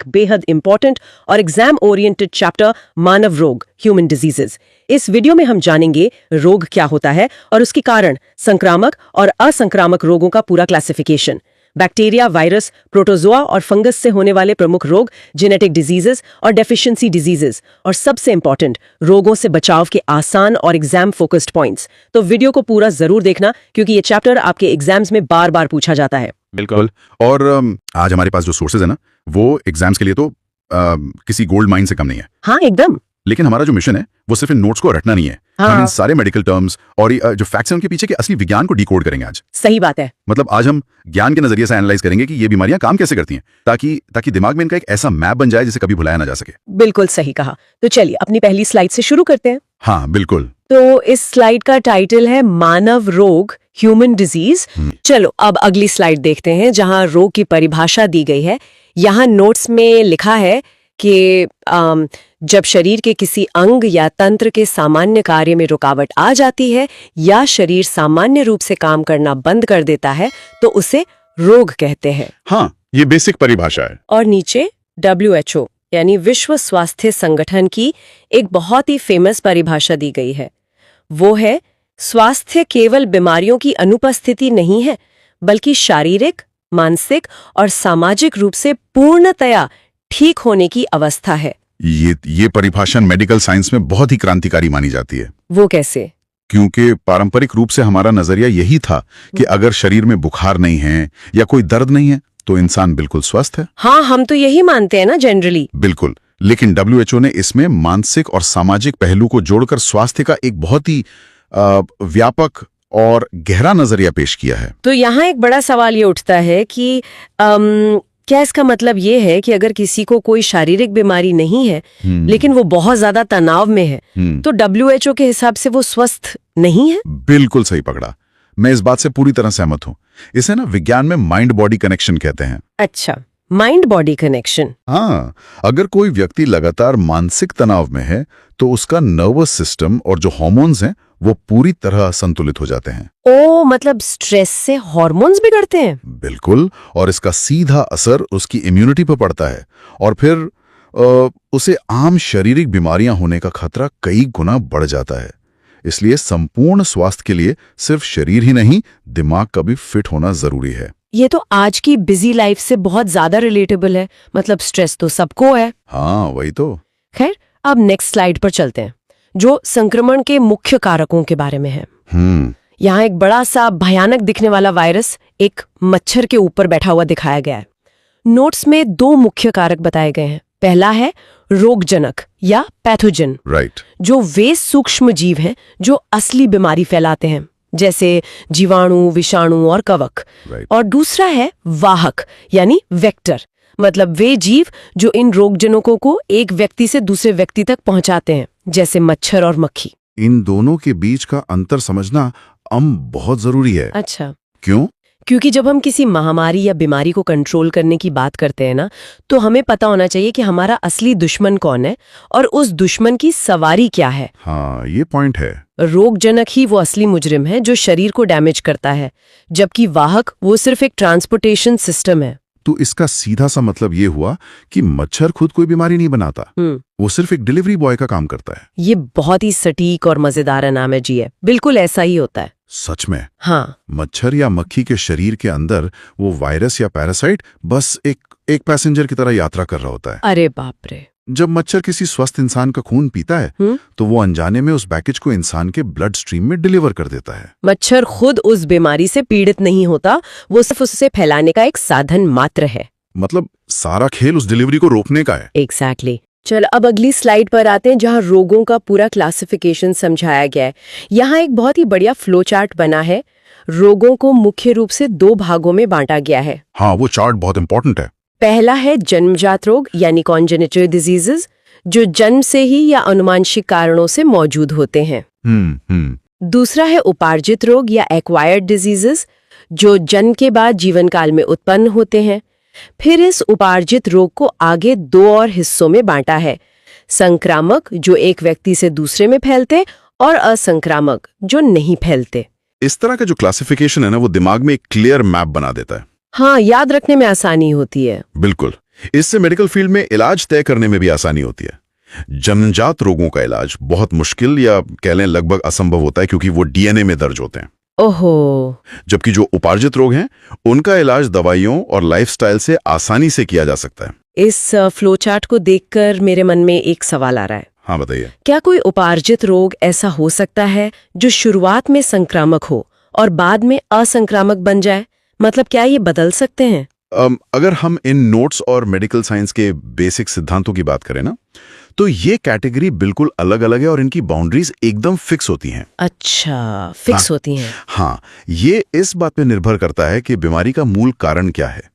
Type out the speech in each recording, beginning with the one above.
बेहद इंपॉर्टेंट और exam oriented chapter मानव रोग ह्यूमन डिजीजेस। इस वीडियो में हम जानेंगे रोग क्या होता है और उसके कारण, संक्रामक और असंक्रामक रोगों का पूरा क्लासिफिकेशन, बैक्टीरिया, वायरस, प्रोटोजोआ और फंगस से होने वाले प्रमुख रोग, जेनेटिक डिजीजेस और डेफिशिएंसी डिजीजेस, और सबसे इंपॉर्टेंट, रोगों से बचाव के आसान और एग्जाम फोकस्ड पॉइंट्स। तो वीडियो को पूरा जरूर देखना क्योंकि ये चैप्टर आपके एग्जाम्स में बार बार पूछा जाता है। बिल्कुल। और आज हमारे पास जो सोर्सेज है ना, वो एग्जाम्स के लिए तो किसी गोल्ड माइन से कम नहीं है। हाँ, एकदम। लेकिन हमारा जो मिशन है वो सिर्फ इन नोट्स को रटना नहीं है। हम इन सारे मेडिकल टर्म्स और जो फैक्ट्स हैं उनके पीछे के असली विज्ञान को डिकोड करेंगे आज। सही बात है। मतलब आज हम ज्ञान के नजरिए से एनालाइज करेंगे कि ये बीमारियां काम कैसे करती हैं, ताकि दिमाग में इनका एक ऐसा मैप बन जाए जिसे कभी भुलाया ना जा सके। बिल्कुल सही कहा। तो चलिए अपनी पहली स्लाइड से शुरू करते हैं। हाँ बिल्कुल। तो इस स्लाइड का टाइटल है मानव रोग ह्यूमन डिजीज। चलो अब अगली स्लाइड देखते हैं जहां रोग की परिभाषा दी गई है। यहाँ नोट्स में लिखा है कि जब शरीर के किसी अंग या तंत्र के सामान्य कार्य में रुकावट आ जाती है या शरीर सामान्य रूप से काम करना बंद कर देता है तो उसे रोग कहते हैं। हाँ, ये बेसिक परिभाषा है। और नीचे WHO यानी विश्व स्वास्थ्य संगठन की एक बहुत ही फेमस परिभाषा दी गई है। वो है, स्वास्थ्य केवल बीमारियों की अनुपस्थिति नहीं है, बल्कि शारीरिक, मानसिक और सामाजिक रूप से पूर्णतया ठीक होने की अवस्था है। ये परिभाषा मेडिकल साइंस में बहुत ही क्रांतिकारी मानी जाती है। वो कैसे? क्योंकि पारंपरिक रूप से हमारा नजरिया यही था कि अगर शरीर में बुखार नहीं है या कोई दर्द नहीं है तो इंसान बिल्कुल स्वस्थ है। हाँ, हम तो यही मानते हैं ना जनरली। बिल्कुल। लेकिन WHO ने इसमें मानसिक और सामाजिक पहलू को जोड़कर स्वास्थ्य का एक बहुत ही व्यापक और गहरा नजरिया पेश किया है। तो यहाँ एक बड़ा सवाल ये उठता है कि क्या इसका मतलब ये है कि अगर किसी को कोई शारीरिक बीमारी नहीं है लेकिन वो बहुत ज्यादा तनाव में है तो WHO के हिसाब से वो स्वस्थ नहीं है? बिल्कुल सही पकड़ा। मैं इस बात से पूरी तरह सहमत हूँ। इसे ना विज्ञान में माइंड बॉडी कनेक्शन कहते हैं। अच्छा, माइंड बॉडी कनेक्शन। हाँ, अगर कोई व्यक्ति लगातार मानसिक तनाव में है तो उसका नर्वस सिस्टम और जो हार्मोन्स हैं वो पूरी तरह संतुलित हो जाते हैं। ओ, मतलब स्ट्रेस से हार्मोन्स बिगड़ते हैं? बिल्कुल। और इसका सीधा असर उसकी इम्यूनिटी पर पड़ता है और फिर उसे आम शारीरिक बीमारियां होने का खतरा कई गुना बढ़ जाता है। इसलिए संपूर्ण स्वास्थ्य के लिए सिर्फ शरीर ही नहीं, दिमाग का भी फिट होना जरूरी है। ये तो आज की बिजी लाइफ से बहुत ज्यादा रिलेटेबल है। मतलब स्ट्रेस तो सबको है। हाँ, वही तो। खैर, अब नेक्स्ट स्लाइड पर चलते हैं जो संक्रमण के मुख्य कारकों के बारे में है। यहाँ एक बड़ा सा भयानक दिखने वाला वायरस एक मच्छर के ऊपर बैठा हुआ दिखाया गया है। नोट्स में 2 मुख्य कारक बताए गए हैं। पहला है रोगजनक या पैथोजन, राइट, जो वे सूक्ष्म जीव हैं जो असली बीमारी फैलाते हैं, जैसे जीवाणु, विषाणु और कवक। और दूसरा है वाहक यानी वेक्टर, मतलब वे जीव जो इन रोगजनकों को एक व्यक्ति से दूसरे व्यक्ति तक पहुंचाते हैं, जैसे मच्छर और मक्खी। इन दोनों के बीच का अंतर समझना बहुत जरूरी है। अच्छा, क्यों? क्योंकि जब हम किसी महामारी या बीमारी को कंट्रोल करने की बात करते हैं ना, तो हमें पता होना चाहिए कि हमारा असली दुश्मन कौन है और उस दुश्मन की सवारी क्या है। हाँ, ये पॉइंट है। रोगजनक ही वो असली मुजरिम है जो शरीर को डैमेज करता है, जबकि वाहक वो सिर्फ एक ट्रांसपोर्टेशन सिस्टम है। तो इसका सीधा सा मतलब ये हुआ कि मच्छर खुद कोई बीमारी नहीं बनाता, वो सिर्फ एक डिलीवरी बॉय का काम करता है। ये बहुत ही सटीक और मजेदार अनालॉजी है। बिल्कुल ऐसा ही होता है। सच में? हाँ। मच्छर या मक्खी के शरीर के अंदर वो वायरस या पैरासाइट बस एक पैसेंजर की तरह यात्रा कर रहा होता है। अरे बाप रे। जब मच्छर किसी स्वस्थ इंसान का खून पीता है तो वो अनजाने में उस पैकेज को इंसान के ब्लड स्ट्रीम में डिलीवर कर देता है। मच्छर खुद उस बीमारी से पीड़ित नहीं होता, वो सिर्फ उससे फैलाने का एक साधन मात्र है। मतलब सारा खेल उस डिलीवरी को रोकने का है। एग्जैक्टली। चल अब अगली स्लाइड पर आते हैं जहां रोगों का पूरा क्लासिफिकेशन समझाया गया है। यहाँ एक बहुत ही बढ़िया फ्लो चार्ट बना है। रोगों को मुख्य रूप से 2 भागों में बांटा गया है। हाँ, वो चार्ट बहुत इंपॉर्टेंट है। पहला है जन्मजात रोग यानी कॉन्जेनिटल डिजीजेस, जो जन्म से ही या अनुवांशिक कारणों से मौजूद होते हैं। दूसरा है उपार्जित रोग या एक्वायर्ड डिजीजेस, जो जन्म के बाद जीवन काल में उत्पन्न होते हैं। फिर इस उपार्जित रोग को आगे 2 और हिस्सों में बांटा है, संक्रामक जो एक व्यक्ति से दूसरे में फैलते और असंक्रामक जो नहीं फैलते। इस तरह का जो क्लासिफिकेशन है ना, वो दिमाग में एक क्लियर मैप बना देता है। हाँ, याद रखने में आसानी होती है। बिल्कुल। इससे मेडिकल फील्ड में इलाज तय करने में भी आसानी होती है। जन्मजात रोगों का इलाज बहुत मुश्किल या कह लें लगभग असंभव होता है क्योंकि वो डीएनए में दर्ज होते हैं। ओहो। जबकि जो उपार्जित रोग हैं उनका इलाज दवाइयों और लाइफस्टाइल से आसानी से किया जा सकता है। इस फ्लो चार्ट को देखकर मेरे मन में एक सवाल आ रहा है। हाँ बताइए। क्या कोई उपार्जित रोग ऐसा हो सकता है जो शुरुआत में संक्रामक हो और बाद में असंक्रामक बन जाए? मतलब क्या ये बदल सकते हैं? अगर हम इन नोट्स और मेडिकल साइंस के बेसिक सिद्धांतों की बात करें ना, तो ये कैटेगरी बिल्कुल अलग अलग है और इनकी बाउंड्रीज एकदम फिक्स होती हैं। अच्छा, फिक्स होती हैं। हाँ, ये इस बात पे निर्भर करता है कि बीमारी का मूल कारण क्या है।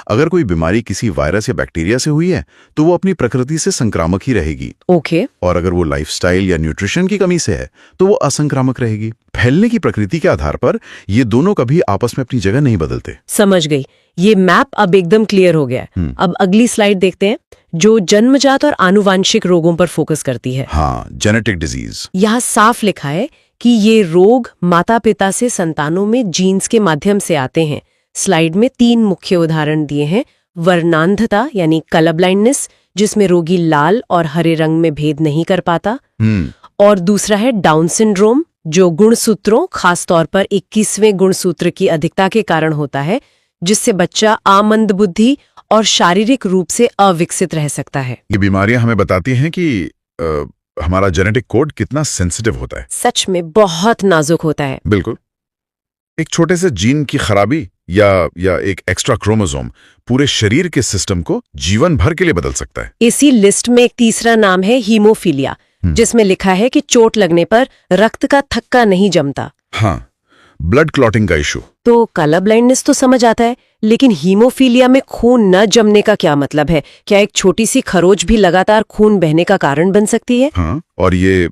अगर कोई बीमारी किसी वायरस या बैक्टीरिया से हुई है तो वो अपनी प्रकृति से संक्रामक ही रहेगी। ओके। और अगर वो लाइफस्टाइल या न्यूट्रिशन की कमी से है तो वो असंक्रामक रहेगी। फैलने की प्रकृति के आधार पर ये दोनों कभी आपस में अपनी जगह नहीं बदलते। समझ गई। ये मैप अब एकदम क्लियर हो गया है। अब अगली स्लाइड देखते हैं जो जन्मजात और आनुवांशिक रोगों पर फोकस करती है। हाँ, जेनेटिक डिजीज। यहाँ साफ लिखा है कि ये रोग माता पिता से संतानों में जीन्स के माध्यम से आते हैं। स्लाइड में 3 मुख्य उदाहरण दिए हैं। वर्णांधता यानी कलर ब्लाइंडनेस, जिसमें रोगी लाल और हरे रंग में भेद नहीं कर पाता। और दूसरा है डाउन सिंड्रोम, जो गुणसूत्रों, खासतौर पर 21वें गुणसूत्र की अधिकता के कारण होता है, जिससे बच्चा आमंद बुद्धि और शारीरिक रूप से अविकसित रह सकता है। ये बीमारियां हमें बताती हैं कि हमारा जेनेटिक कोड कितना सेंसिटिव होता है। सच में बहुत नाजुक होता है। बिल्कुल। एक छोटे से जीन की खराबी या एक एक्स्ट्रा क्रोमोसोम पूरे शरीर के सिस्टम को जीवन भर के लिए बदल सकता है। इसी लिस्ट में एक तीसरा नाम है हीमोफीलिया, जिसमें लिखा है कि चोट लगने पर रक्त का थक्का नहीं जमता। हाँ, ब्लड क्लॉटिंग का इशू। तो कलर ब्लाइंडनेस तो समझ आता है, लेकिन हीमोफीलिया में खून न जमने का क्या मतलब है? क्या एक छोटी सी खरोच भी लगातार खून बहने का कारण बन सकती है? हाँ, और ये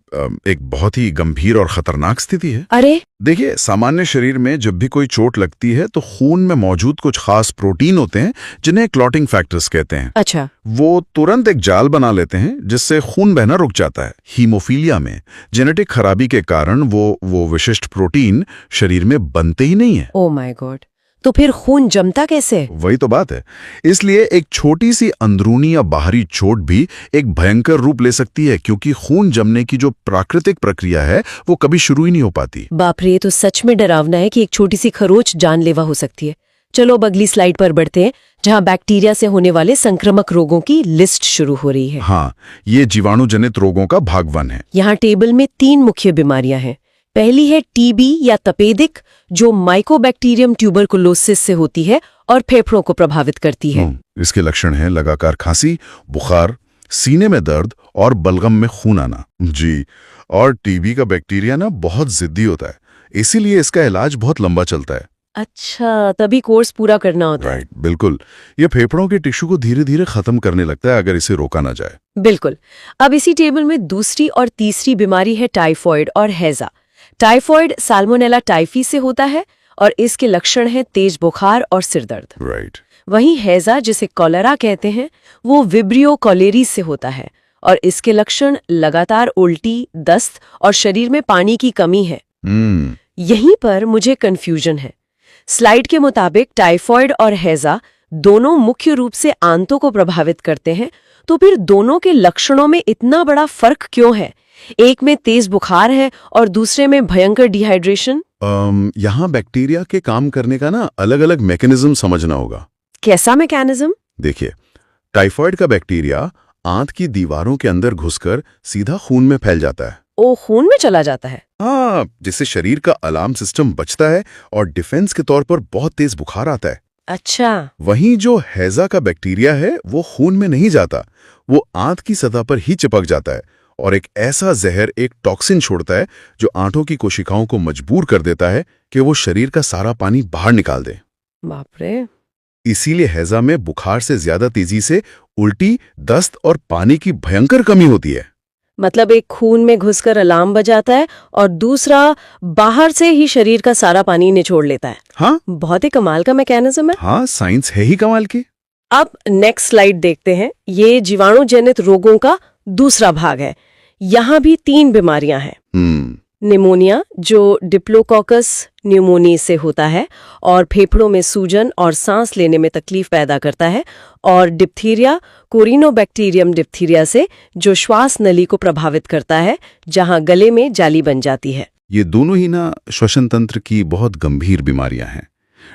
एक बहुत ही गंभीर और खतरनाक स्थिति है। अरे देखिए, सामान्य शरीर में जब भी कोई चोट लगती है तो खून में मौजूद कुछ खास प्रोटीन होते हैं जिन्हें क्लॉटिंग फैक्टर्स कहते हैं। अच्छा। वो तुरंत एक जाल बना लेते हैं जिससे खून बहना रुक जाता है। हीमोफीलिया में जेनेटिक खराबी के कारण वो विशिष्ट प्रोटीन शरीर में बनते ही नहीं है। ओह माय गॉड, तो फिर खून जमता कैसे? वही तो बात है। इसलिए एक छोटी सी अंदरूनी या बाहरी चोट भी एक भयंकर रूप ले सकती है, क्योंकि खून जमने की जो प्राकृतिक प्रक्रिया है वो कभी शुरू ही नहीं हो पाती। बाप रे, ये तो सच में डरावना है कि एक छोटी सी खरोच जानलेवा हो सकती है। चलो अब अगली स्लाइड पर बढ़ते हैं, जहां बैक्टीरिया से होने वाले संक्रामक रोगों की लिस्ट शुरू हो रही है। हाँ, ये जीवाणु जनित रोगों का भाग 1 है। यहाँ टेबल में 3 मुख्य बीमारियां हैं। पहली है टीबी या तपेदिक, जो माइकोबैक्टीरियम ट्यूबरकुलोसिस से होती है और फेफड़ों को प्रभावित करती है। इसके लक्षण हैं लगातार खांसी, बुखार, सीने में दर्द और बलगम में खून आना। जी, और टीबी का बैक्टीरिया ना बहुत जिद्दी होता है, इसीलिए इसका इलाज बहुत लंबा चलता है। अच्छा, तभी कोर्स पूरा करना होता है। राइट, बिल्कुल। ये फेफड़ों के टिश्यू को धीरे धीरे खत्म करने लगता है अगर इसे रोका ना जाए। बिल्कुल। अब इसी टेबल में दूसरी और तीसरी बीमारी है टाइफॉइड और हैजा। टाइफॉइड साल्मोनेला टाइफी से होता है और इसके लक्षण हैं तेज बुखार और सिरदर्द। राइट। वहीं हैजा, जिसे कॉलेरा कहते हैं, वो विब्रियो कॉलेरीज से होता है और इसके लक्षण लगातार उल्टी, दस्त और शरीर में पानी की कमी है। यहीं पर मुझे कंफ्यूजन है। स्लाइड के मुताबिक टाइफॉइड और हैजा दोनों मुख्य रूप से आंतों को प्रभावित करते हैं, तो फिर दोनों के लक्षणों में इतना बड़ा फर्क क्यों है? एक में तेज बुखार है और दूसरे में भयंकर डिहाइड्रेशन। यहाँ बैक्टीरिया के काम करने का ना अलग अलग मैकेनिज्म समझना होगा। कैसा मैकेनिज्म? देखिए, टाइफॉइड का बैक्टीरिया आंत की दीवारों के अंदर घुसकर सीधा खून में फैल जाता है। ओ, खून में चला जाता है? हाँ, जिससे शरीर का अलार्म सिस्टम बचता है और डिफेंस के तौर पर बहुत तेज बुखार आता है। अच्छा। वहीं जो हैजा का बैक्टीरिया है वो खून में नहीं जाता, वो आंत की सतह पर ही चिपक जाता है और एक ऐसा जहर, एक टॉक्सिन छोड़ता है जो आंतों की कोशिकाओं को मजबूर कर देता है कि वो शरीर का सारा पानी बाहर निकाल दे। बाप रे। इसीलिए हैजा में बुखार से ज्यादा तेजी से उल्टी, दस्त और पानी की भयंकर कमी होती है। मतलब एक खून में घुसकर अलार्म बजाता है और दूसरा बाहर से ही शरीर का सारा पानी निचोड़ लेता है। हाँ, बहुत ही कमाल का मैकेनिज्म है। हाँ, साइंस है ही कमाल की। अब नेक्स्ट स्लाइड देखते हैं। ये जीवाणु जनित रोगों का दूसरा भाग है। यहाँ भी 3 बीमारियां हैं। निमोनिया जो डिप्लोकोकस न्यूमोनी से होता है और फेफड़ों में सूजन और सांस लेने में तकलीफ पैदा करता है, और डिप्थीरिया कोरिनोबैक्टीरियम डिप्थीरिया से जो श्वास नली को प्रभावित करता है, जहां गले में जाली बन जाती है। ये दोनों ही ना श्वसन तंत्र की बहुत गंभीर बीमारियां हैं।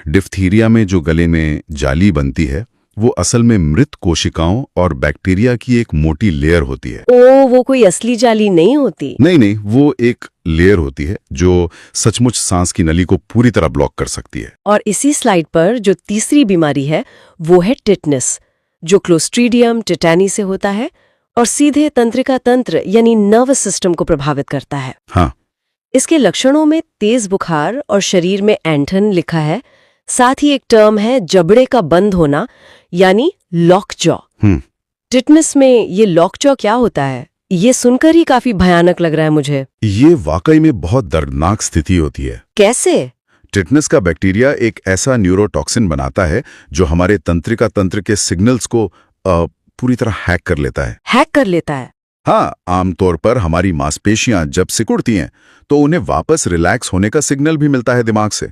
डिफ्थीरिया में जो गले में जाली बनती है वो असल में मृत कोशिकाओं और बैक्टीरिया की एक मोटी लेयर होती है। वो कोई असली जाली नहीं होती? नहीं, वो एक लेयर होती है जो सचमुच सांस की नली को पूरी तरह ब्लॉक कर सकती है। और इसी स्लाइड पर जो तीसरी बीमारी है वो है टिटनेस, जो क्लोस्ट्रीडियम टिटानी से होता है और सीधे तंत्रिका तंत्र यानी नर्वस सिस्टम को प्रभावित करता है। हाँ, इसके लक्षणों में तेज बुखार और शरीर में ऐंठन लिखा है। साथ ही एक टर्म है जबड़े का बंद होना यानी लॉक जॉ। टिटनेस में ये लॉक जॉ क्या होता है? ये सुनकर ही काफी भयानक लग रहा है मुझे। ये वाकई में बहुत दर्दनाक स्थिति होती है। कैसे? टिटनेस का बैक्टीरिया एक ऐसा न्यूरोटॉक्सिन बनाता है जो हमारे तंत्रिका तंत्र के सिग्नल्स को पूरी तरह हैक कर लेता है। हैक कर लेता है? हाँ, आमतौर पर हमारी मांसपेशियां जब सिकुड़ती हैं तो उन्हें वापस रिलैक्स होने का सिग्नल भी मिलता है दिमाग से।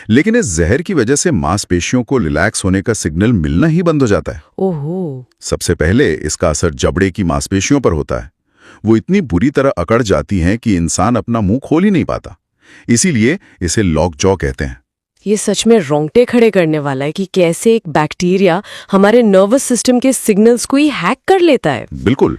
लेकिन इस जहर की वजह से मांसपेशियों को रिलैक्स होने का सिग्नल मिलना ही बंद हो जाता है। ओहो। सबसे पहले इसका असर जबड़े की मांसपेशियों पर होता है। वो इतनी बुरी तरह अकड़ जाती हैं कि इंसान अपना मुंह खोल ही नहीं पाता। इसीलिए इसे लॉक जॉ कहते हैं। ये सच में रोंगटे खड़े करने वाला है कि कैसे एक बैक्टीरिया हमारे नर्वस सिस्टम के सिग्नल्स को ही हैक कर लेता है। बिल्कुल।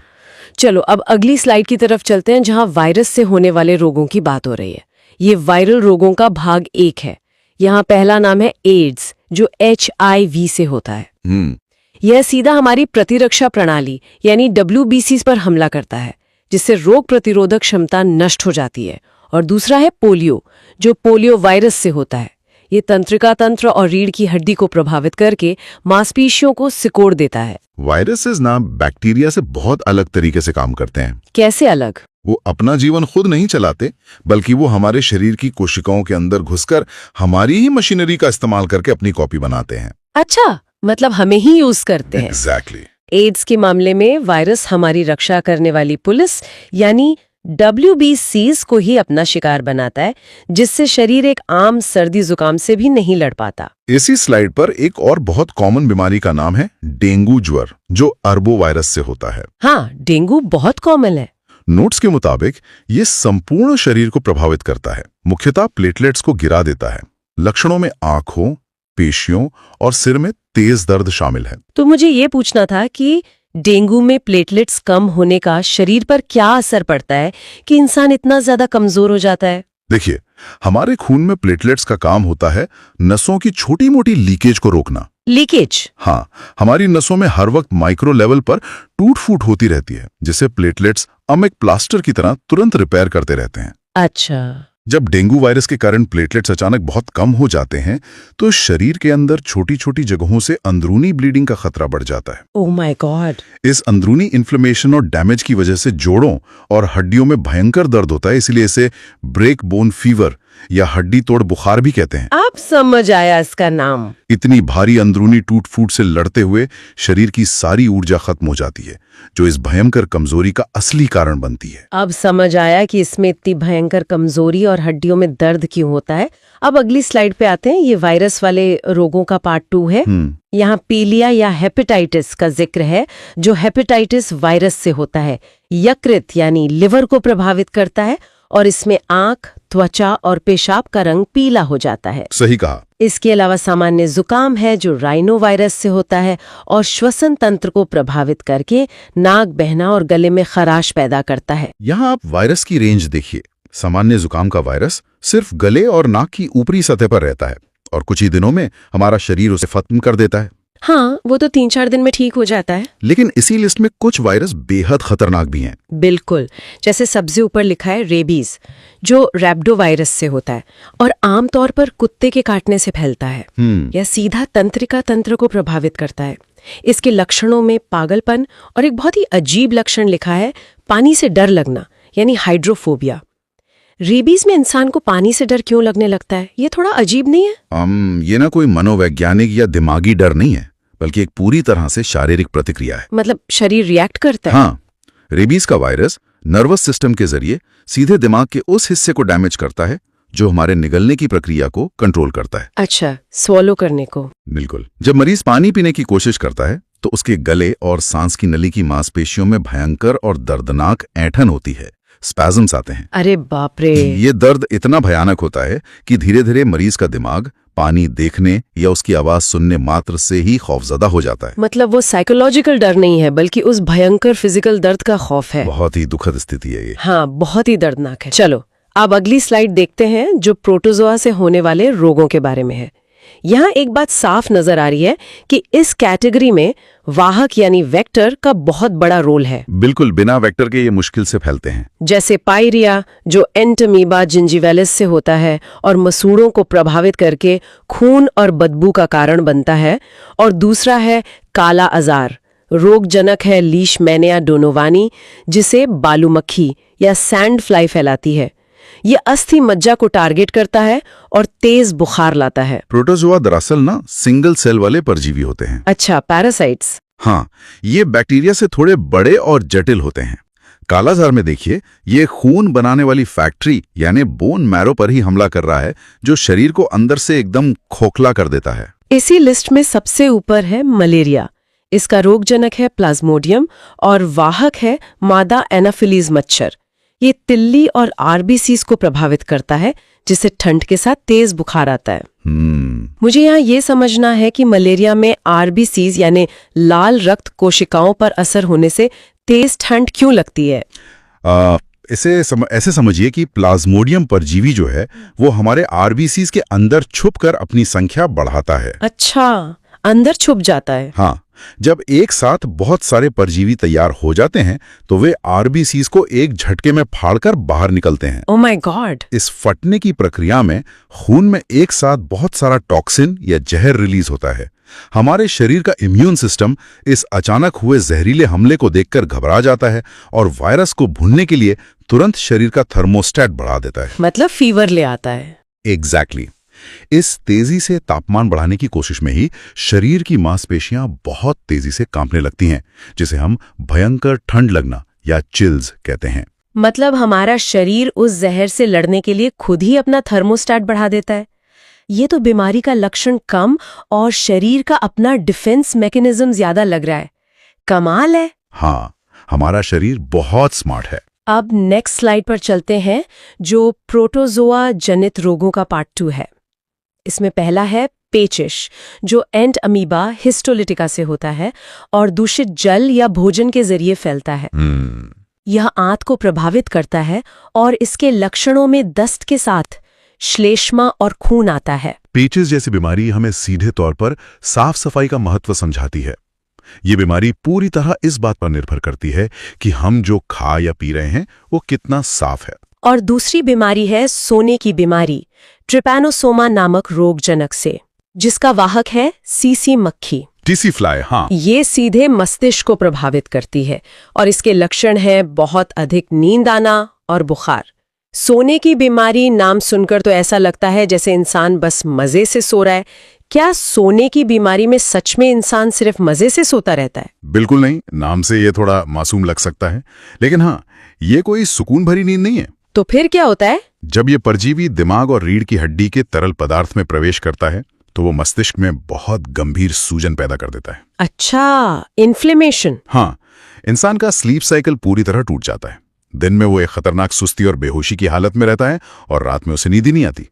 चलो अब अगली स्लाइड की तरफ चलते हैं, जहां वायरस से होने वाले रोगों की बात हो रही है। ये वायरल रोगों का भाग 1 है। यहाँ पहला नाम है एड्स, जो HIV से होता है। यह सीधा हमारी प्रतिरक्षा प्रणाली यानी WBC पर हमला करता है, जिससे रोग प्रतिरोधक क्षमता नष्ट हो जाती है। और दूसरा है पोलियो, जो पोलियो वायरस से होता है। ये तंत्रिका तंत्र और रीढ़ की हड्डी को प्रभावित करके मांसपेशियों को सिकोड़ देता है। वायरसेस ना बैक्टीरिया से बहुत अलग तरीके से काम करते हैं। कैसे अलग? वो अपना जीवन खुद नहीं चलाते, बल्कि वो हमारे शरीर की कोशिकाओं के अंदर घुसकर हमारी ही मशीनरी का इस्तेमाल करके अपनी कॉपी बनाते हैं। अच्छा, मतलब हमें ही यूज करते हैं। एग्जैक्टली। एड्स के मामले में वायरस हमारी रक्षा करने वाली पुलिस यानी WBCs को ही अपना शिकार बनाता है, जिससे शरीर एक आम सर्दी जुकाम से भी नहीं लड़ पाता। इसी स्लाइड पर एक और बहुत कॉमन बीमारी का नाम है डेंगू ज्वर, जो अरबो वायरस से होता है। हाँ, डेंगू बहुत कॉमन है। नोट्स के मुताबिक ये संपूर्ण शरीर को प्रभावित करता है, मुख्यतः प्लेटलेट्स को गिरा देता है। लक्षणों में आंखों, पेशियों और सिर में तेज दर्द शामिल है। तो मुझे ये पूछना था कि डेंगू में प्लेटलेट्स कम होने का शरीर पर क्या असर पड़ता है कि इंसान इतना ज्यादा कमजोर हो जाता है? देखिए, हमारे खून में प्लेटलेट्स का काम होता है नसों की छोटी मोटी लीकेज को रोकना। लीकेज? हाँ, हमारी नसों में हर वक्त माइक्रो लेवल पर टूट फूट होती रहती है, जिसे प्लेटलेट्स एक प्लास्टर की तरह तुरंत रिपेयर करते रहते हैं। अच्छा। जब डेंगू वायरस के कारण प्लेटलेट्स अचानक बहुत कम हो जाते हैं तो शरीर के अंदर छोटी छोटी जगहों से अंदरूनी ब्लीडिंग का खतरा बढ़ जाता है। Oh my God. इस अंदरूनी इन्फ्लेमेशन और डैमेज की वजह से जोड़ों और हड्डियों में भयंकर दर्द होता है। इसलिए इसे ब्रेक बोन फीवर या हड्डी तोड़ बुखार भी कहते हैं। आप समझ आया इसका नाम। इतनी भारी अंदरूनी टूट फूट से लड़ते हुए शरीर की सारी ऊर्जा खत्म हो जाती है, जो इस भयंकर कमजोरी का असली कारण बनती है। अब समझ आया कि इसमें इतनी भयंकर कमजोरी और हड्डियों में दर्द क्यों होता है। अब अगली स्लाइड पे आते हैं। ये वायरस वाले रोगों का पार्ट 2 है। यहाँ पीलिया या हेपेटाइटिस का जिक्र है, जो हेपेटाइटिस वायरस से होता है। यकृत यानी लिवर को प्रभावित करता है और इसमें आंख, त्वचा और पेशाब का रंग पीला हो जाता है। सही कहा। इसके अलावा सामान्य जुकाम है, जो राइनो वायरस से होता है और श्वसन तंत्र को प्रभावित करके नाक बहना और गले में खराश पैदा करता है। यहाँ आप वायरस की रेंज देखिए। सामान्य जुकाम का वायरस सिर्फ गले और नाक की ऊपरी सतह पर रहता है और कुछ ही दिनों में हमारा शरीर उसे खत्म कर देता है। हाँ, वो तो 3-4 दिन में ठीक हो जाता है। लेकिन इसी लिस्ट में कुछ वायरस बेहद खतरनाक भी हैं। बिल्कुल, जैसे सबसे ऊपर लिखा है रेबीज, जो रैप्डो वायरस से होता है और आमतौर पर कुत्ते के काटने से फैलता है। यह सीधा तंत्रिका तंत्र को प्रभावित करता है। इसके लक्षणों में पागलपन और एक बहुत ही अजीब लक्षण लिखा है, पानी से डर लगना यानी हाइड्रोफोबिया। रेबीज में इंसान को पानी से डर क्यों लगने लगता है? ये थोड़ा अजीब नहीं है? ये ना कोई मनोवैज्ञानिक या दिमागी डर नहीं है, बल्कि एक पूरी तरह से शारीरिक प्रतिक्रिया है। मतलब शरीर रिएक्ट करता है? हाँ, रेबीज का वायरस नर्वस सिस्टम के जरिए सीधे दिमाग के उस हिस्से को डैमेज करता है जो हमारे निगलने की प्रक्रिया को कंट्रोल करता है। अच्छा, स्वॉलो करने को। बिल्कुल। जब मरीज पानी पीने की कोशिश करता है तो उसके गले और सांस की नली की मांसपेशियों में भयंकर और दर्दनाक ऐंठन होती है, स्पैज़म्स आते हैं। अरे बाप रे। ये दर्द इतना भयानक होता है कि धीरे धीरे मरीज का दिमाग पानी देखने या उसकी आवाज सुनने मात्र से ही खौफजदा हो जाता है। मतलब वो साइकोलॉजिकल डर नहीं है बल्कि उस भयंकर फिजिकल दर्द का खौफ है। बहुत ही दुखद स्थिति है ये। हाँ, बहुत ही दर्दनाक है। चलो अब अगली स्लाइड देखते हैं जो प्रोटोजोआ से होने वाले रोगों के बारे में है। यहाँ एक बात साफ नजर आ रही है कि इस कैटेगरी में वाहक यानी वेक्टर का बहुत बड़ा रोल है। बिल्कुल, बिना वेक्टर के ये मुश्किल से फैलते हैं। जैसे पायरिया जो एंटमीबा जिंजीवेलिस से होता है और मसूड़ों को प्रभावित करके खून और बदबू का कारण बनता है, और दूसरा है काला अजार, रोगजनक है लीशमैनिया डोनोवानी, जिसे बालू मक्खी या सैंड फ्लाई फैलाती है। ये अस्थि मज्जा को टारगेट करता है और तेज बुखार लाता है। प्रोटोजोआ दरअसल ना सिंगल सेल वाले परजीवी होते हैं। अच्छा, पैरासाइट्स। हाँ, ये बैक्टीरिया से थोड़े बड़े और जटिल होते हैं। कालाजार में देखिए, ये खून बनाने वाली फैक्ट्री यानी बोन मैरो पर ही हमला कर रहा है, जो शरीर को अंदर से एकदम खोखला कर देता है। इसी लिस्ट में सबसे ऊपर है मलेरिया। इसका रोगजनक है प्लाज्मोडियम और वाहक है मादा एनाफिलीज मच्छर। ये तिल्ली और आरबीसीज को प्रभावित करता है, जिससे ठंड के साथ तेज बुखार आता है। मुझे यहाँ ये समझना है कि मलेरिया में आरबीसीज यानी लाल रक्त कोशिकाओं पर असर होने से तेज ठंड क्यों लगती है? ऐसे समझिए कि प्लाज्मोडियम परजीवी जो है वो हमारे आरबीसीज के अंदर छुपकर अपनी संख्या बढ़ाता है। अच्छा, अंदर छुप जाता है। हाँ, जब एक साथ बहुत सारे परजीवी तैयार हो जाते हैं तो वे आरबीसीज को एक झटके में फाड़कर बाहर निकलते हैं। Oh my God. इस फटने की प्रक्रिया में खून में एक साथ बहुत सारा टॉक्सिन या जहर रिलीज होता है। हमारे शरीर का इम्यून सिस्टम इस अचानक हुए जहरीले हमले को देखकर घबरा जाता है और वायरस को भूनने के लिए तुरंत शरीर का थर्मोस्टेट बढ़ा देता है। मतलब फीवर ले आता है। एग्जैक्टली। इस तेजी से तापमान बढ़ाने की कोशिश में ही शरीर की मांसपेशियां बहुत तेजी से कांपने लगती हैं, जिसे हम भयंकर ठंड लगना या चिल्स कहते हैं। मतलब हमारा शरीर उस जहर से लड़ने के लिए खुद ही अपना थर्मोस्टेट बढ़ा देता है। ये तो बीमारी का लक्षण कम और शरीर का अपना डिफेंस मैकेनिज्म ज्यादा लग रहा है। कमाल है। हाँ, हमारा शरीर बहुत स्मार्ट है। अब नेक्स्ट स्लाइड पर चलते हैं, जो प्रोटोजोआ जनित रोगों का पार्ट 2 है। इसमें पहला है पेचिश, जो एंट अमीबा हिस्टोलिटिका से होता है और दूषित जल या भोजन के जरिए फैलता है। यह आंत को प्रभावित करता है और इसके लक्षणों में दस्त के साथ श्लेष्मा और खून आता है। पेचिश जैसी बीमारी हमें सीधे तौर पर साफ सफाई का महत्व समझाती है। ये बीमारी पूरी तरह इस बात पर निर्भर करती है कि हम जो खा या पी रहे हैं वो कितना साफ है। और दूसरी बीमारी है सोने की बीमारी, ट्रिपैनोसोमा नामक रोगजनक से, जिसका वाहक है सीसी मक्खी, टीसी फ्लाई। हाँ, ये सीधे मस्तिष्क को प्रभावित करती है और इसके लक्षण हैं बहुत अधिक नींद आना और बुखार। सोने की बीमारी नाम सुनकर तो ऐसा लगता है जैसे इंसान बस मजे से सो रहा है। क्या सोने की बीमारी में सच में इंसान सिर्फ मजे से सोता रहता है? बिल्कुल नहीं, नाम से ये थोड़ा मासूम लग सकता है, लेकिन हाँ, ये कोई सुकून भरी नींद नहीं है। तो फिर क्या होता है? जब ये परजीवी दिमाग और रीढ़ की हड्डी के तरल पदार्थ में प्रवेश करता है तो वो मस्तिष्क में बहुत गंभीर सूजन पैदा कर देता है। अच्छा, इन्फ्लेमेशन। हाँ, इंसान का स्लीप साइकिल पूरी तरह टूट जाता है। दिन में वो एक खतरनाक सुस्ती और बेहोशी की हालत में रहता है और रात में उसे नींद ही नहीं आती।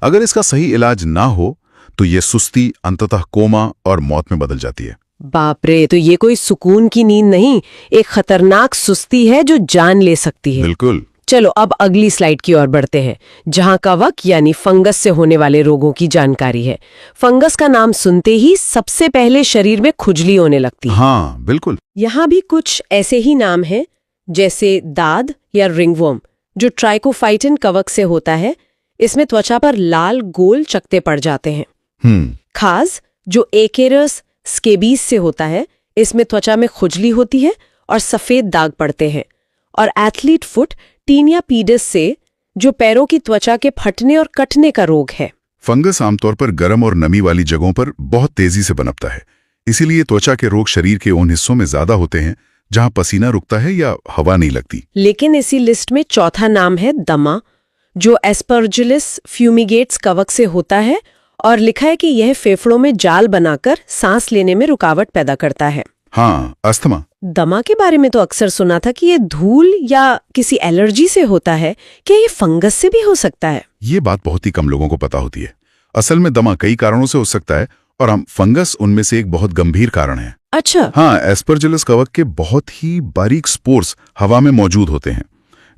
अगर इसका सही इलाज ना हो तो ये सुस्ती अंततः कोमा और मौत में बदल जाती है। बाप रे, तो ये कोई सुकून की नींद नहीं, एक खतरनाक सुस्ती है जो जान ले सकती है। बिल्कुल। चलो अब अगली स्लाइड की ओर बढ़ते हैं, जहां कवक यानी फंगस से होने वाले रोगों की जानकारी है। फंगस का नाम सुनते ही सबसे पहले शरीर में खुजली होने लगती है। हाँ, बिल्कुल। यहाँ भी कुछ ऐसे ही नाम हैं, जैसे दाद या रिंगवर्म, जो ट्राइकोफाइटिन कवक से होता है। इसमें त्वचा पर लाल गोल चकते पड़ जाते हैं। खाज, जो एकेरस स्केबीज से होता है, इसमें त्वचा में खुजली होती है और सफेद दाग पड़ते हैं। और एथलीट फुट टीनिया पीडस से, जो पैरों की त्वचा के फटने और कटने का रोग है। फंगस आमतौर पर गर्म और नमी वाली जगहों पर बहुत तेजी से पनपता है, इसीलिए त्वचा के रोग शरीर के उन हिस्सों में ज्यादा होते हैं जहां पसीना रुकता है या हवा नहीं लगती। लेकिन इसी लिस्ट में चौथा नाम है दमा, जो एस्परजिलस फ्यूमिगेट्स कवक से होता है और लिखा है कि यह फेफड़ों में जाल बनाकर सांस लेने में रुकावट पैदा करता है। हाँ, अस्थमा। दमा के बारे में तो अक्सर सुना था कि ये धूल या किसी एलर्जी से होता है, क्या ये फंगस से भी हो सकता है? ये बात बहुत ही कम लोगों को पता होती है। असल में दमा कई कारणों से हो सकता है और हम फंगस उनमें से एक बहुत गंभीर कारण है। अच्छा। हाँ, एस्परजिलस कवक के बहुत ही बारीक स्पोर्स हवा में मौजूद होते हैं।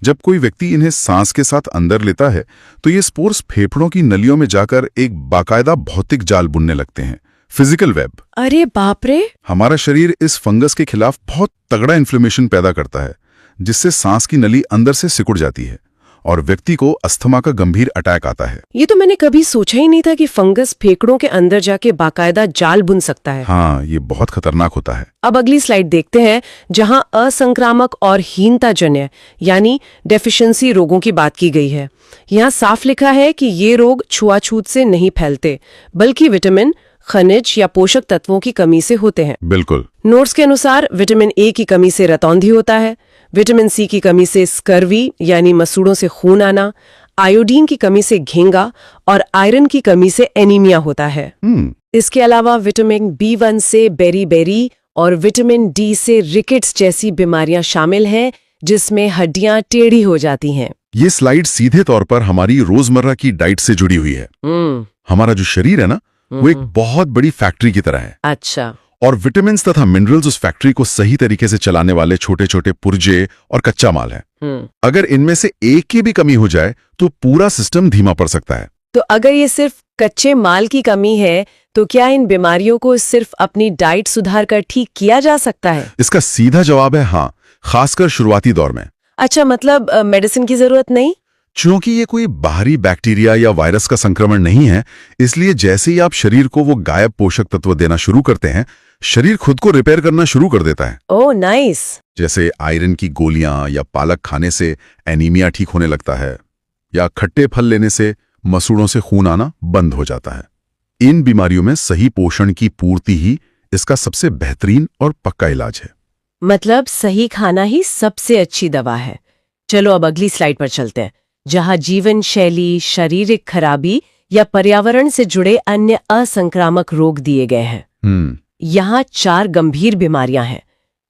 जब कोई व्यक्ति इन्हें सांस के साथ अंदर लेता है तो ये स्पोर्स फेफड़ों की नलियों में जाकर एक बाकायदा भौतिक जाल बुनने लगते हैं, फिजिकल वेब। अरे बाप रे! हमारा शरीर इस फंगस के खिलाफ बहुत तगड़ा इन्फ्लेमेशन पैदा करता है, जिससे सांस की नली अंदर से सिकुड़ जाती है और व्यक्ति को अस्थमा का गंभीर अटैक आता है। ये तो मैंने कभी सोचा ही नहीं था कि फंगस फेफड़ों के अंदर जाके बाकायदा जाल बुन सकता है। हाँ, ये बहुत खतरनाक होता है। अब अगली स्लाइड देखते हैं, जहां असंक्रामक और हीनताजन्य यानी डेफिशिएंसी रोगों की बात की गई है। यहाँ साफ लिखा है कि ये रोग छुआछूत से नहीं फैलते, बल्कि विटामिन, खनिज या पोषक तत्वों की कमी से होते हैं। बिल्कुल। नोट्स के अनुसार विटामिन ए की कमी से रतौंधी होता है, विटामिन सी की कमी से स्कर्वी यानी मसूड़ों से खून आना, आयोडीन की कमी से घेंगा और आयरन की कमी से एनीमिया होता है। इसके अलावा विटामिन B1 से बेरी और विटामिन डी से रिकेट्स जैसी बीमारियां शामिल हैं, जिसमें हड्डियां टेढ़ी हो जाती हैं। ये स्लाइड सीधे तौर पर हमारी रोजमर्रा की डाइट से जुड़ी हुई है। हमारा जो शरीर है ना, वो एक बहुत बड़ी फैक्ट्री की तरह है। अच्छा। और विटामिन तथा मिनरल्स उस फैक्ट्री को सही तरीके से चलाने वाले छोटे छोटे पुर्जे और कच्चा माल है। अगर इनमें से एक की भी कमी हो जाए तो पूरा सिस्टम धीमा पड़ सकता है। तो अगर ये सिर्फ कच्चे माल की कमी है, तो क्या इन बीमारियों को सिर्फ अपनी डाइट सुधार कर ठीक किया जा सकता है? इसका सीधा जवाब है हाँ, खासकर शुरुआती दौर में। अच्छा, मतलब मेडिसिन की जरूरत नहीं? क्योंकि ये कोई बाहरी बैक्टीरिया या वायरस का संक्रमण नहीं है, इसलिए जैसे ही आप शरीर को वो गायब पोषक तत्व देना शुरू करते हैं, शरीर खुद को रिपेयर करना शुरू कर देता है। Oh nice. जैसे आयरन की गोलियां या पालक खाने से एनीमिया ठीक होने लगता है, या खट्टे फल लेने से मसूड़ों से खून आना बंद हो जाता है। इन बीमारियों में सही पोषण की पूर्ति ही इसका सबसे बेहतरीन और पक्का इलाज है। मतलब सही खाना ही सबसे अच्छी दवा है। चलो अब अगली स्लाइड पर चलते हैं, जहां जीवन शैली, शारीरिक खराबी या पर्यावरण से जुड़े अन्य असंक्रामक रोग दिए गए हैं। यहाँ 4 गंभीर बीमारियां हैं।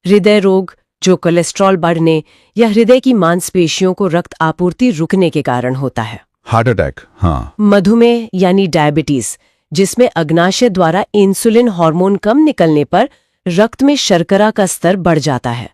हृदय रोग, जो कोलेस्ट्रॉल बढ़ने या हृदय की मांसपेशियों को रक्त आपूर्ति रुकने के कारण होता है। Heart attack. हाँ। मधुमेह यानी डायबिटीज, जिसमें अग्नाशय द्वारा इंसुलिन हार्मोन कम निकलने पर रक्त में शर्करा का स्तर बढ़ जाता है।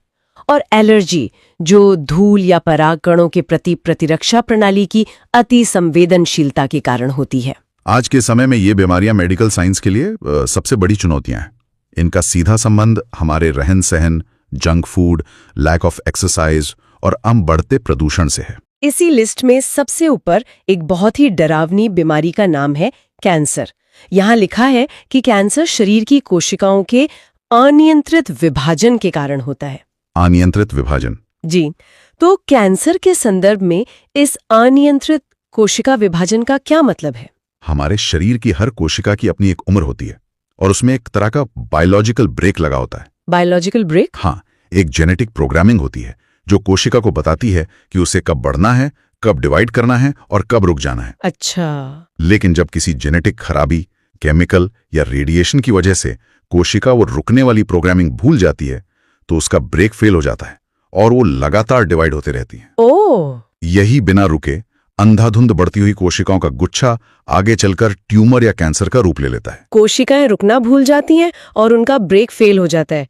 और एलर्जी, जो धूल या परागकणों के प्रति प्रतिरक्षा प्रणाली की अति संवेदनशीलता के कारण होती है। आज के समय में ये बीमारियां मेडिकल साइंस के लिए सबसे बड़ी चुनौतियां हैं। इनका सीधा संबंध हमारे रहन सहन, junk food, lack of exercise और बढ़ते प्रदूषण से है। इसी लिस्ट में सबसे ऊपर एक बहुत ही डरावनी बीमारी का नाम है कैंसर। यहाँ लिखा है कि कैंसर शरीर की कोशिकाओं के अनियंत्रित विभाजन के कारण होता है। अनियंत्रित विभाजन? जी। तो कैंसर के संदर्भ में इस अनियंत्रित कोशिका विभाजन का क्या मतलब है? हमारे शरीर की हर कोशिका की अपनी एक उम्र होती है और उसमें एक तरह का बायोलॉजिकल ब्रेक लगा होता है। Biological break? हाँ, एक जेनेटिक प्रोग्रामिंग होती है जो कोशिका को बताती है कि उसे कब बढ़ना है, कब डिवाइड करना है और कब रुक जाना है। अच्छा। लेकिन जब किसी जेनेटिक खराबी, केमिकल या रेडिएशन की वजह से कोशिका वो रुकने वाली प्रोग्रामिंग भूल जाती है, तो उसका ब्रेक फेल हो जाता है और वो लगातार डिवाइड होते रहती है। ओह। यही बिना रुके अंधाधुंध बढ़ती हुई कोशिकाओं का गुच्छा आगे चलकर ट्यूमर या कैंसर का रूप ले लेता है। कोशिकाएं रुकना भूल जाती हैं और उनका ब्रेक फेल हो जाता है।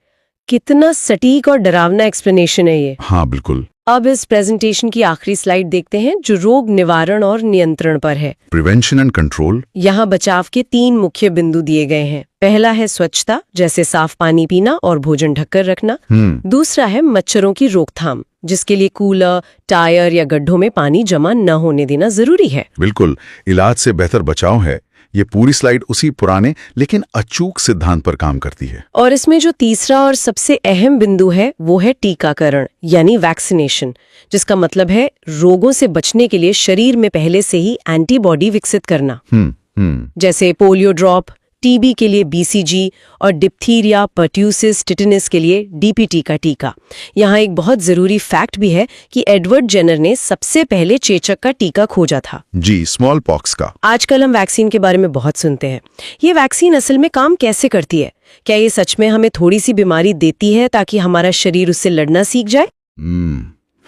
कितना सटीक और डरावना एक्सप्लेनेशन है ये। हाँ बिल्कुल। अब इस प्रेजेंटेशन की आखिरी स्लाइड देखते हैं, जो रोग निवारण और नियंत्रण पर है। Prevention and control. यहाँ बचाव के 3 मुख्य बिंदु दिए गए हैं। पहला है स्वच्छता, जैसे साफ पानी पीना और भोजन ढककर रखना। दूसरा है मच्छरों की रोकथाम, जिसके लिए कूलर, टायर या गड्ढों में पानी जमा न होने देना जरूरी है। बिल्कुल, इलाज से बेहतर बचाव है। ये पूरी स्लाइड उसी पुराने लेकिन अचूक सिद्धांत पर काम करती है। और इसमें जो तीसरा और सबसे अहम बिंदु है वो है टीकाकरण यानी वैक्सीनेशन, जिसका मतलब है रोगों से बचने के लिए शरीर में पहले से ही एंटीबॉडी विकसित करना। जैसे पोलियो ड्रॉप, टीबी के लिए बीसीजी और डिप्थीरिया, पर्ट्यूसिस, टिटेनस के लिए डीपीटी का टीका। यहाँ एक बहुत जरूरी फैक्ट भी है कि एडवर्ड जेनर ने सबसे पहले चेचक का टीका खोजा था। जी, स्मॉल पॉक्स का। आजकल हम वैक्सीन के बारे में बहुत सुनते हैं। ये वैक्सीन असल में काम कैसे करती है? क्या ये सच में हमें थोड़ी सी बीमारी देती है ताकि हमारा शरीर उससे लड़ना सीख जाए?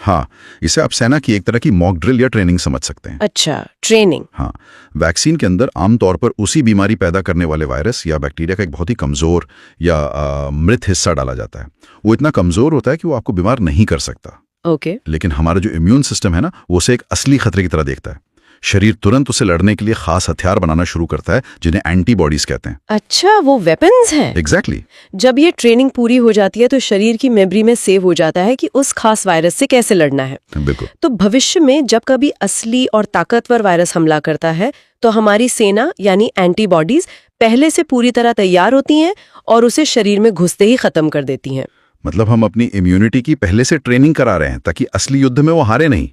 हाँ, इसे आप सेना की एक तरह की मॉक ड्रिल या ट्रेनिंग समझ सकते हैं। अच्छा, ट्रेनिंग। हाँ, वैक्सीन के अंदर आमतौर पर उसी बीमारी पैदा करने वाले वायरस या बैक्टीरिया का एक बहुत ही कमजोर या मृत हिस्सा डाला जाता है। वो इतना कमजोर होता है कि वो आपको बीमार नहीं कर सकता। ओके। लेकिन हमारा जो इम्यून सिस्टम है ना, वो उसे एक असली खतरे की तरह देखता है। शरीर तुरंत उसे लड़ने के लिए खास हथियार बनाना शुरू करता है, जिन्हें एंटीबॉडीज कहते हैं। अच्छा, वो वेपन्स हैं। एग्जैक्टली। जब ये ट्रेनिंग पूरी हो जाती है तो शरीर की मेमोरी में सेव हो जाता है कि उस खास वायरस से कैसे लड़ना है। बिल्कुल। तो भविष्य में जब कभी असली और ताकतवर वायरस हमला करता है तो हमारी सेना यानी एंटीबॉडीज पहले से पूरी तरह तैयार होती हैं और उसे शरीर में घुसते ही खत्म कर देती हैं। मतलब हम अपनी इम्यूनिटी की पहले से ट्रेनिंग करा रहे हैं ताकि असली युद्ध में वो हारे नहीं।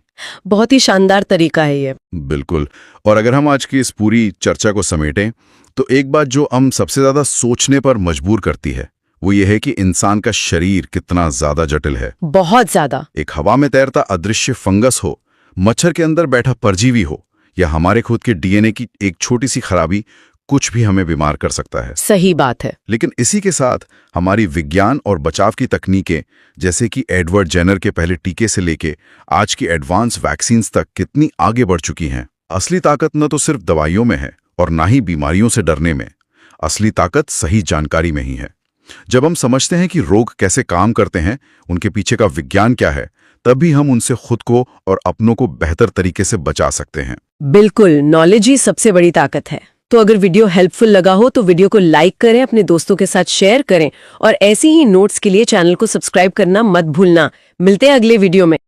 बहुत ही शानदार तरीका है ये। बिल्कुल। और अगर हम आज की इस पूरी चर्चा को समेटें तो एक बात जो हम सबसे ज्यादा सोचने पर मजबूर करती है वो ये है कि इंसान का शरीर कितना ज्यादा जटिल है। बहुत ज्यादा। एक हवा में तैरता अदृश्य फंगस हो, मच्छर के अंदर बैठा परजीवी हो, या हमारे खुद के डीएनए की एक छोटी सी खराबी, कुछ भी हमें बीमार कर सकता है। सही बात है। लेकिन इसी के साथ हमारी विज्ञान और बचाव की तकनीकें, जैसे कि एडवर्ड जेनर के पहले टीके से लेके आज की एडवांस वैक्सीन्स तक कितनी आगे बढ़ चुकी हैं। असली ताकत न तो सिर्फ दवाइयों में है और ना ही बीमारियों से डरने में। असली ताकत सही जानकारी में ही है। जब हम समझते हैं कि रोग कैसे काम करते हैं, उनके पीछे का विज्ञान क्या है, तभी हम उनसे खुद को और अपनों को बेहतर तरीके से बचा सकते हैं। बिल्कुल, नॉलेज ही सबसे बड़ी ताकत है। तो अगर वीडियो हेल्पफुल लगा हो तो वीडियो को लाइक करें, अपने दोस्तों के साथ शेयर करें और ऐसी ही नोट्स के लिए चैनल को सब्सक्राइब करना मत भूलना। मिलते हैं अगले वीडियो में।